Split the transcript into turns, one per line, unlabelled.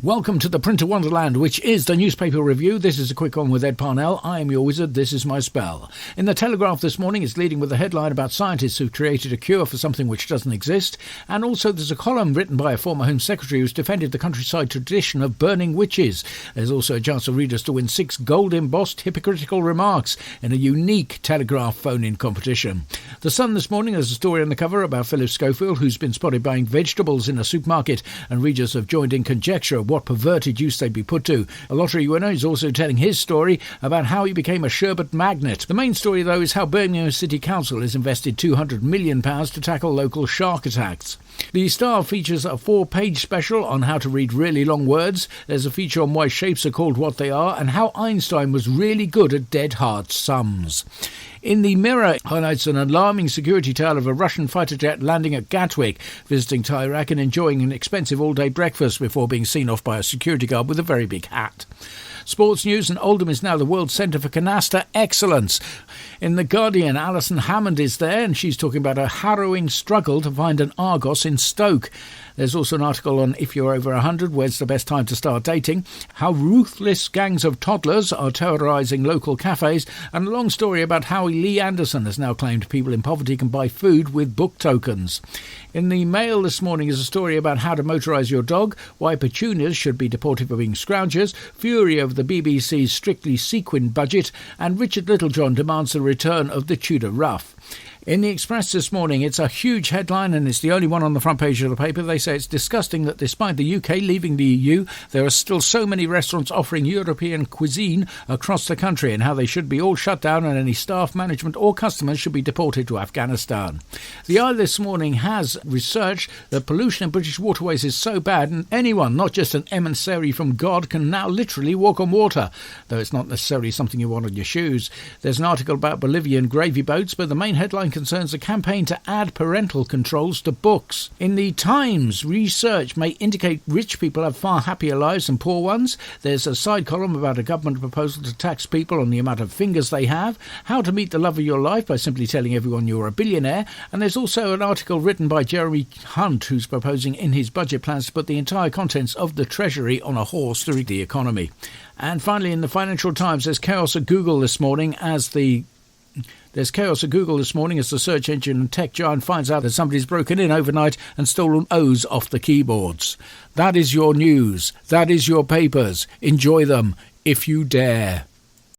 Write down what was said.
Welcome to the Printer Wonderland, which is the newspaper review. This is a quick one with Ed Parnell. I am your wizard. This is my spell. In the Telegraph this morning, it's leading with a headline about scientists who've created a cure for something which doesn't exist. And also there's a column written by a former Home Secretary who's defended the countryside tradition of burning witches. There's also a chance for readers to win 6 gold-embossed hypocritical remarks in a unique Telegraph phone-in competition. The Sun this morning has a story on the cover about Philip Schofield, who's been spotted buying vegetables in a supermarket, and readers have joined in conjecture what perverted use they'd be put to. A lottery winner is also telling his story about how he became a sherbet magnate. The main story, though, is how Birmingham City Council has invested £200 million to tackle local shark attacks. The Star features a 4-page special on how to read really long words. There's a feature on why shapes are called what they are and how Einstein was really good at dead hard sums. In the Mirror highlights an alarming security tale of a Russian fighter jet landing at Gatwick, visiting Iraq and enjoying an expensive all-day breakfast before being seen off by a security guard with a very big hat. Sports news, and Oldham is now the world centre for canaster excellence. In The Guardian, Alison Hammond is there, and she's talking about a harrowing struggle to find an Argos in Stoke. There's also an article on if you're over 100, where's the best time to start dating, how ruthless gangs of toddlers are terrorising local cafes, and a long story about how Lee Anderson has now claimed people in poverty can buy food with book tokens. In the Mail this morning is a story about how to motorise your dog, why petunias should be deported for being scroungers, fury over the BBC's strictly sequined budget, and Richard Littlejohn demands the return of the Tudor Ruff. In the Express this morning, it's a huge headline and it's the only one on the front page of the paper. They say it's disgusting that despite the UK leaving the EU, there are still so many restaurants offering European cuisine across the country, and how they should be all shut down and any staff, management or customers should be deported to Afghanistan. The Eye this morning has researched that pollution in British waterways is so bad and anyone, not just an emissary from God, can now literally walk on water, though it's not necessarily something you want on your shoes. There's an article about Bolivian gravy boats, but the main headline concerns a campaign to add parental controls to books. In the Times, research may indicate rich people have far happier lives than poor ones. There's a side column about a government proposal to tax people on the amount of fingers they have, how to meet the love of your life by simply telling everyone you're a billionaire, and there's also an article written by Jeremy Hunt who's proposing in his budget plans to put the entire contents of the Treasury on a horse to read the economy. And finally, in the Financial Times, there's chaos at Google this morning as the search engine and tech giant finds out that somebody's broken in overnight and stolen O's off the keyboards. That is your news. That is your papers. Enjoy them if you dare.